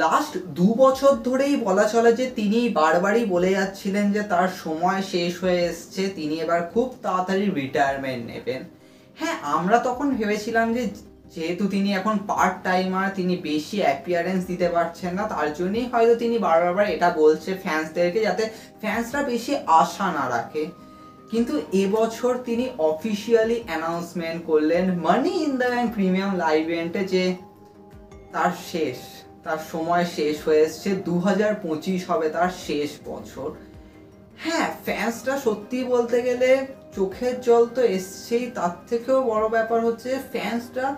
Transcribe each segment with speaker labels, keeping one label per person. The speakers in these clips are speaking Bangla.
Speaker 1: লাস্ট ২ বছর ধরেই বলা চলে যে তিনি বারবারই বলে যাচ্ছিলেন যে তার সময় শেষ হয়ে এসছে, তিনি এবার খুব তাড়াতাড়ি রিটায়ারমেন্ট নেবেন। হ্যাঁ, আমরা তখন ভেবেছিলাম যে যেহেতু তিনি এখন পার্ট টাইমার, তিনি বেশি অ্যাপিয়ারেন্স দিতে পারছেন না, তার জন্যই হয়তো তিনি বারবার এটা বলছে ফ্যান্সদেরকে, যাতে ফ্যান্সরা বেশি আশা না রাখে। কিন্তু এবছর তিনি অফিসিয়ালি অ্যানাউন্সমেন্ট করলেন Money in the Bank premium live ইভেন্টে যে তার সময় শেষ হয়ে এসছে, 2025 হবে তার শেষ বছর। হ্যাঁ, ফ্যান্সরা সত্যি বলতে গেলে চোখের জল তো এসছেই, তার থেকেও বড় ব্যাপার হচ্ছে ফ্যান্সরা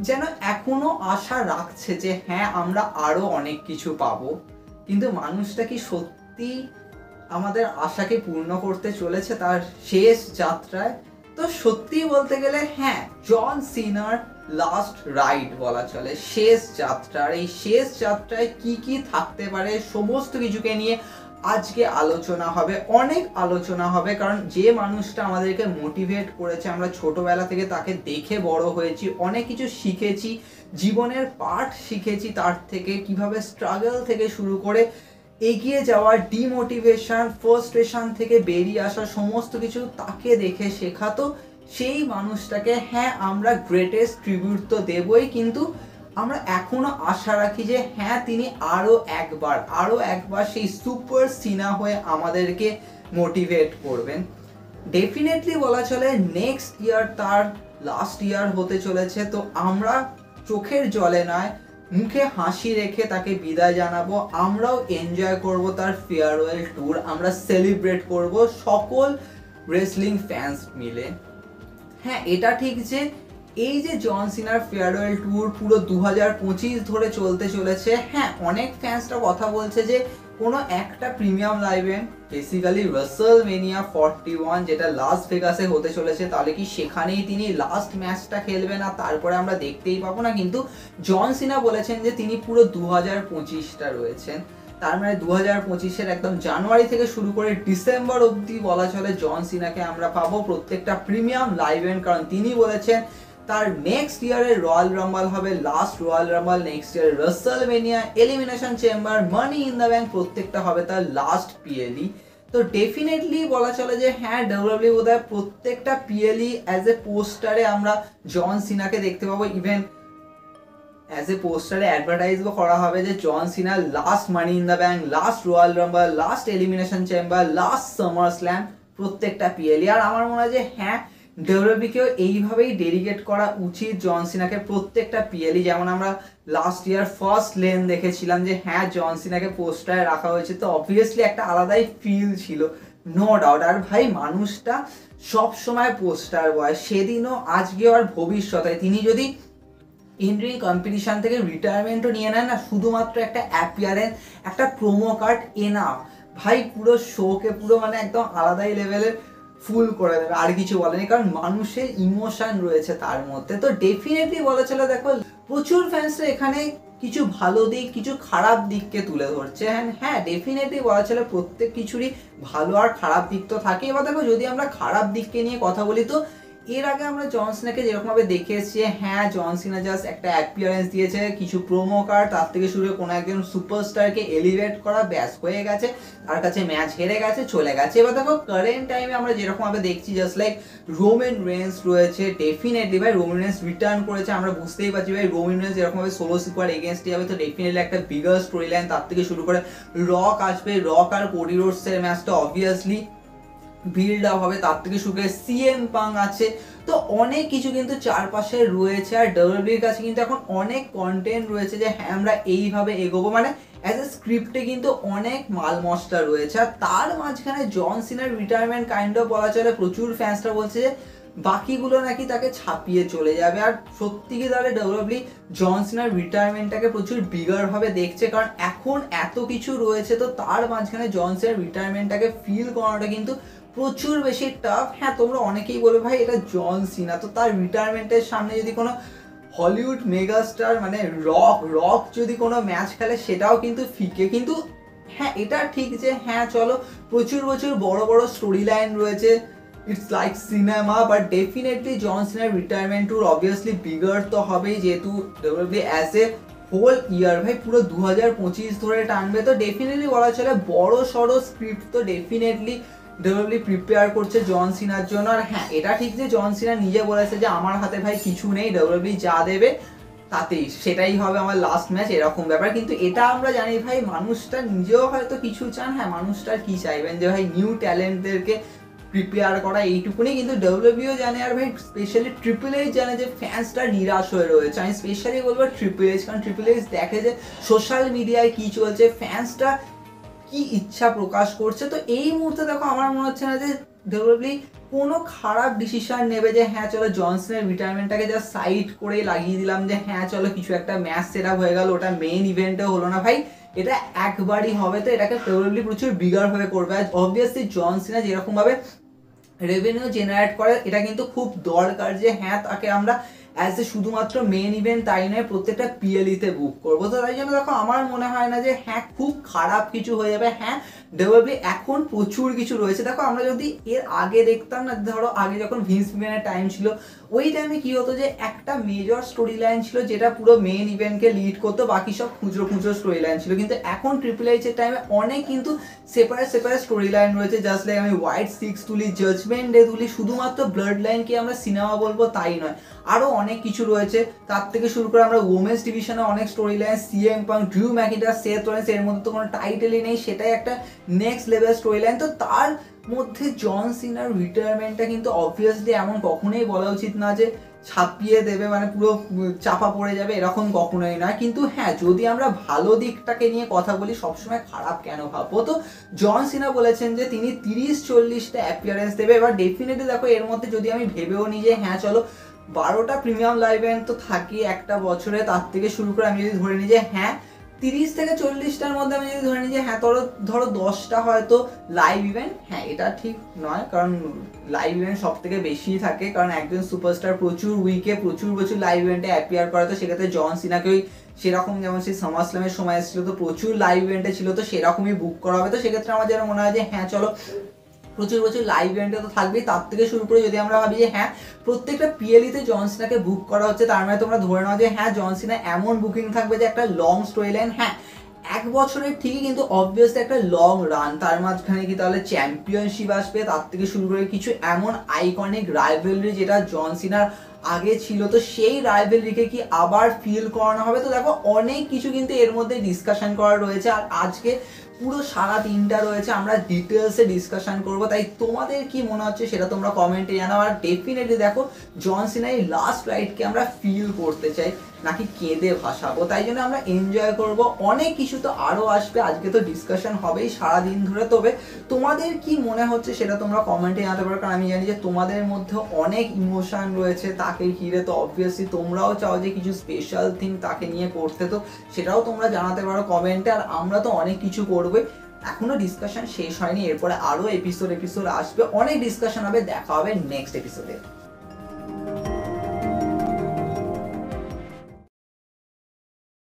Speaker 1: যেন এখনো আশা রাখছে যে হ্যাঁ আমরা আরো অনেক কিছু পাবো। কিন্তু মানুষটা কি সত্যি আমাদের আশাকে পূর্ণ করতে চলেছে তার শেষ যাত্রায়? তো সত্যি বলতে গেলে হ্যাঁ, জন সিনার লাস্ট রাইড বলা চলে, শেষ যাত্রার এই শেষ যাত্রায় কি কি থাকতে পারে সমস্ত কিছুকে নিয়ে আজকে আলোচনা হবে, অনেক আলোচনা হবে। কারণ যে মানুষটা আমাদেরকে মোটিভেট করেছে, আমরা ছোটবেলা থেকে তাকে দেখে বড় হয়েছি, অনেক কিছু শিখেছি, জীবনের পাঠ শিখেছি তার থেকে, কিভাবে স্ট্রাগল থেকে শুরু করে এগিয়ে যাওয়া, ডিমোটিভেশন, ফ্রাস্ট্রেশন থেকে বেরিয়ে আসা, সমস্ত কিছু তাকে দেখে শেখা। তো সেই মানুষটাকে হ্যাঁ আমরা গ্রেটেস্ট ট্রিবিউট তো দেবই, কিন্তু আমরা এখনো আশা রাখি যে হ্যাঁ তিনি আরো একবার সেই সুপার সিনা হয়ে আমাদেরকে মোটিভেট করবেন। ডেফিনেটলি বলা চলে নেক্সট ইয়ার তার লাস্ট ইয়ার হতে চলেছে। তো আমরা চোখের জলে নয়, মুখে হাসি রেখে তাকে বিদায় জানাবো। আমরাও এনজয় করব তার ফেয়ারওয়েল ট্যুর, আমরা সেলিব্রেট করব সকল রেসলিং ফ্যান্স মিলে। হ্যাঁ, এটা ঠিক যে এই যে জন সিনার ফেয়ারওয়েল ট্যুর পুরো 2025 ধরে চলতে চলেছে। হ্যাঁ, অনেক ফ্যান্সরা কথা বলছে যে কোনো একটা প্রিমিয়াম লাইভ ইভেন্ট, বেসিক্যালি রাসেলমেনিয়া 41 যেটা লাস ভেগাসে হতে চলেছে, তাহলে কি সেখানেই তিনি লাস্ট ম্যাচটা খেলবেন আর তারপরে আমরা দেখতেই পাবো না? কিন্তু জন সিনা বলেছেন যে তিনি পুরো 2025টা রয়েছেন। তার মানে 2025-এর একদম জানুয়ারি থেকে শুরু করে ডিসেম্বর অবধি বলা চলে জন সিনাকে আমরা পাবো প্রত্যেকটা প্রিমিয়াম লাইভ ইভেন্ট। কারণ তিনি বলেছেন তার নেক্সট ইয়ারের রয়্যাল রাম্বল হবে last Royal Rumble, next year রাসেলমেনিয়া, elimination chamber, money in the bank প্রত্যেকটা হবে তার লাস্ট পিএলই। তো ডেফিনেটলি বলা চলে যে হ্যাঁ ডাব্লিউডাব্লিউ বোধহয় প্রত্যেকটা পিএলই অ্যাজ এ পোস্টারে আমরা জন সিনাকে দেখতে পাবো। ইভেন অ্যাজ এ পোস্টারে অ্যাডভার্টাইজও করা হবে যে John Cena last Money in the Bank, last Royal Rumble, last Elimination Chamber, last SummerSlam প্রত্যেকটা পিএলই। আর আমার মনে হয় যে হ্যাঁ ডাব্লিউডাব্লিউকেও এইভাবেই ডেডিকেট করা উচিত জন সিনাকে প্রত্যেকটা পিএলই। যেমন আমরা লাস্ট ইয়ার ফার্স্ট লেন দেখেছিলাম যে হ্যাঁ জন সিনাকে পোস্টারে রাখা হয়েছে, তো অবভিয়াসলি একটা আলাদাই ফিল ছিল, নো ডাউট। আর ভাই মানুষটা সব সময় পোস্টার বয়, সেদিনও আজকেও আর ভবিষ্যতে তিনি যদি ইন্ডিং কম্পিটিশন থেকে রিটায়ারমেন্টও নিয়ে নেন না, শুধুমাত্র একটা অ্যাপিয়ারেন্স, একটা প্রোমো কার্ড এনাফ, ভাই পুরো শোকে পুরো মানে একদম আলাদাই লেভেলের ফুল করে দেবে, আর কিছু বলেনি। কারণ মানুষের ইমোশন রয়েছে তার মধ্যে। তো ডেফিনেটলি বলা চলে দেখো প্রচুর ফ্যান্সরা এখানে কিছু ভালো দিক কিছু খারাপ দিককে তুলে ধরছে। হ্যাঁ ডেফিনেটলি বলা চলে প্রত্যেক কিছুরই ভালো আর খারাপ দিক তো থাকে। এবার দেখো যদি আমরা খারাপ দিককে নিয়ে কথা বলি, তো এর আগে আমরা জন সিনাকে যেরকমভাবে দেখে এসেছি, হ্যাঁ জন সিনা জাস্ট একটা অ্যাপিয়ারেন্স দিয়েছে, কিছু প্রোমো কার্ড, তার থেকে শুরু করে কোনো একজন সুপারস্টারকে এলিভেট করা, ব্যাস হয়ে গেছে, তার কাছে ম্যাচ হেরে গেছে, চলে গেছে। এবার দেখো কারেন্ট টাইমে আমরা যেরকমভাবে দেখছি জাস্ট লাইক রোমান রেন্স রয়েছে, ডেফিনেটলি ভাই রোমান রেন্স রিটার্ন করেছে, আমরা বুঝতেই পারছি ভাই রোমান রেন্স যেরকমভাবে সোলো সুপার এগেনস্টে যাবে, তো ডেফিনেটলি একটা বিগার স্টোরি লাইন, তার থেকে শুরু করে রক আসবে, রক আর কোডি রোডসের ম্যাচটা অবভিয়াসলি বিল্ড আপ হবে, তার থেকে শুরু করে সিএম পাং আছে। তো অনেক কিছু কিন্তু চারপাশে রয়েছে, আর ডাব্লিউডাব্লিউর কাছে কিন্তু এখন অনেক কন্টেন্ট রয়েছে যে হ্যাঁ আমরা এইভাবে এগোবো, মানে অ্যাজ এ স্ক্রিপ্টে কিন্তু অনেক মাল মশলা রয়েছে। আর তার মাঝখানে জন সিনার রিটায়ারমেন্ট কাইন্ড অফ বলা চলে প্রচুর ফ্যান্সরা বলছে যে বাকিগুলো নাকি তাকে ছাপিয়ে চলে যাবে। আর সত্যি কি তাহলে ডাব্লিউডাব্লিউ জন সিনার রিটায়ারমেন্টটাকে প্রচুর বিগার ভাবে দেখছে, কারণ এখন এত কিছু রয়েছে, তো তার মাঝখানে জন সিনার রিটায়ারমেন্টটাকে ফিল করাটা কিন্তু প্রচুর বেশি টাফ। হ্যাঁ তোমরা অনেকেই বলবে ভাই এটা জন সিনা, তো তার রিটায়ারমেন্টের সামনে যদি কোনো হলিউড মেগাস্টার মানে রক যদি কোনো ম্যাচ খেলে সেটাও কিন্তু ফিকে। কিন্তু হ্যাঁ এটা ঠিক যে হ্যাঁ চলো প্রচুর বড় বড় স্টোরি লাইন রয়েছে, it's like cinema, but definitely John Cena retirement tour obviously bigger তো হবেই, যেহেতু ডাব্লিউডাব্লিউ অ্যাজ এ হোল ইয়ার ভাই পুরো 2025 ধরে টানবে। তো ডেফিনেটলি বলা চলে বড় সড়ো স্ক্রিপ্ট তো ডেফিনেটলি ডব্লিউডাব্লিউ প্রিপেয়ার করছে জন সিনার জন্য। আর হ্যাঁ এটা ঠিক যে জন সিনা নিজে বলেছে যে আমার হাতে ভাই কিছু নেই, ডব্লিউডাব্লিউ যা দেবে তাতেই সেটাই হবে আমার লাস্ট ম্যাচ, এরকম ব্যাপার। কিন্তু এটা আমরা জানি ভাই মানুষটা নিজেও হয়তো কিছু চান, হ্যাঁ মানুষটা কি চাইবেন যে ভাই নিউ ট্যালেন্টদেরকে প্রিপেয়ার করা এইটুকুনি। কিন্তু ডব্লিউডাব্লিউ জানে আর ভাই স্পেশালি ট্রিপল এইচ জানে যে ফ্যান্সটা নিরাশ হয়ে রয়েছে। আমি স্পেশালি বলবো ট্রিপল এইচ, কারণ ট্রিপল এইচ দেখে যে সোশ্যাল মিডিয়ায় কি চলছে, ফ্যান্সটা কি ইচ্ছা প্রকাশ করছে। তো এই মুহূর্তে দেখো আমার মনে হচ্ছে না যে ডব্লিউডাব্লিউ কোনো খারাপ ডিসিশন নেবে যে হ্যাঁ চলো জনসনের রিটায়ারমেন্টটাকে জাস্ট সাইড করে লাগিয়ে দিলাম যে হ্যাঁ চলো কিছু একটা ম্যাচ সেট আপ হয়ে গেল, ওটা মেইন ইভেন্টে হলো না। ভাই এটা একবারই হবে, তো এটাকে ডব্লিউডাব্লিউ প্রচুর বিগার ভাবে করবে। আর অবভিয়াসলি জন সিনা যেরকম ভাবে রেভিনিউ জেনারেট করে এটা কিন্তু খুব দরকার যে হ্যাঁ তাকে আমরা অ্যাজ এ শুধুমাত্র মেন ইভেন্ট তাই নয় প্রত্যেকটা পিএলইতে বুক করবো। তো তাই জন্য দেখো আমার মনে হয় না যে হ্যাঁ খুব খারাপ কিছু হয়ে যাবে। হ্যাঁ ডব্লিউডাব্লিউ এখন প্রচুর কিছু রয়েছে। দেখো আমরা যদি এর আগে দেখতাম না, ধরো আগে যখন ভিন্স ম্যাকম্যানের টাইম ছিল ওই টাইমে কি হতো যে একটা মেজর স্টোরি লাইন ছিল যেটা পুরো মেন ইভেন্টকে লিড করতো, বাকি সব খুচরো খুচরো স্টোরি লাইন ছিল। কিন্তু এখন ট্রিপল এইচের টাইমে অনেক কিন্তু সেপারেট সেপারেট স্টোরি লাইন রয়েছে। জাস্ট লাইক আমি হোয়াইট সিক্স তুলি, জাজমেন্ট ডে তুলি, শুধুমাত্র ব্লাড লাইনকে আমরা সিনেমা বলবো তাই নয়, আরও অনেক কিছু রয়েছে। তার থেকে শুরু করে আমরা ওমেন্স ডিভিশনে অনেক storyline, CM Punk, Drew McIntyre, Seth Rollins, এর মধ্যে তো কোনো টাইটেলই নেই, সেটাই একটা নেক্সট লেভেল স্টোরি লাইন। তো তার মধ্যে জন সিনার রিটায়ারমেন্টটা কিন্তু অবভিয়াসলি এমন কখনোই বলা উচিত না যে ছাপিয়ে দেবে, মানে পুরো চাপা পড়ে যাবে, এরকম কখনোই না। কিন্তু হ্যাঁ যদি আমরা ভালো দিকটাকে নিয়ে কথা বলি, সবসময় খারাপ কেন ভাববো। তো জন সিনা বলেছেন যে তিনি 30-40টা অ্যাপিয়ারেন্স দেবে। এবার ডেফিনেটলি দেখো এর মধ্যে যদি আমি ভেবেও নিই যে হ্যাঁ চলো 12টা প্রিমিয়াম লাইভ ইভেন্ট তো থাকে একটা বছরে, তার থেকে শুরু করে আমি যদি ধরে নিই যে হ্যাঁ 30-40টার মধ্যে আমি যদি ধরে নিই যে হ্যাঁ ধরো 10টা হয়তো লাইভ ইভেন্ট, হ্যাঁ এটা ঠিক নয়, কারণ লাইভ ইভেন্ট সব থেকে বেশি থাকে, কারণ একজন সুপারস্টার প্রচুর উইকে প্রচুর লাইভ ইভেন্টে অ্যাপিয়ার করে। তো সেক্ষেত্রে জন সিনাকেই সেরকম যেমন সেই সামারস্ল্যামের সময় এসেছিল তো প্রচুর লাইভ ইভেন্টে ছিল, তো সেরকমই বুক করা হবে। তো সেক্ষেত্রে আমার যেন মনে হয় যে হ্যাঁ চলো প্রচুর লাইভ ইভেন্টে তো থাকবেই। তার থেকে শুরু করে যদি আমরা ভাবি যে হ্যাঁ প্রত্যেকটা পিএলইতে জন সিনাকে বুক করা হচ্ছে, তার মানে তোমরা ধরে নাও যে হ্যাঁ জন সিনা এমন বুকিং থাকবে যে একটা লং স্টোরি লাইন, হ্যাঁ এক বছরের ঠিকই কিন্তু অবভিয়াসলি একটা লং রান, তার মাঝখানে কি তাহলে চ্যাম্পিয়নশিপ আসবে, তার থেকে শুরু করে কিছু এমন আইকনিক রাইভেলরি যেটা জন সিনার আগে ছিল, তো সেই রাইভেলরিকে কি আবার ফিল করানো হবে। তো দেখো অনেক কিছু কিন্তু এর মধ্যে ডিসকাশন করা রয়েছে, আর আজকে পুরো সারা দিনটা রয়েছে, আমরা ডিটেলসে ডিসকাশন করব। তাই তোমাদের কি মনে হচ্ছে সেটা তোমরা কমেন্টে জানাও। আর ডেফিনেটলি দেখো জন সিনার এই লাস্ট রাইডকে আমরা ফিল করতে চাই নাকি কেঁদে ভাসাবো, তাই জন্য আমরা এনজয় করব। অনেক কিছু তো আরও আসবে, আজকে তো ডিসকাশন হবেই সারাদিন ধরে। তবে তোমাদের কি মনে হচ্ছে সেটা তোমরা কমেন্টে জানাতে পারো, কারণ আমি জানি যে তোমাদের মধ্যে অনেক ইমোশন রয়েছে তাকে ঘিরে। তো অবভিয়াসলি তোমরাও চাও যে কিছু স্পেশাল থিং তাকে নিয়ে করতে, তো সেটাও তোমরা জানাতে পারো কমেন্টে। আর আমরা তো অনেক কিছু করবো, এখনো ডিসকাশন শেষ হয়নি, এরপরে আরও এপিসোড আসবে, অনেক ডিসকাশন হবে। দেখা হবে নেক্সট এপিসোডে।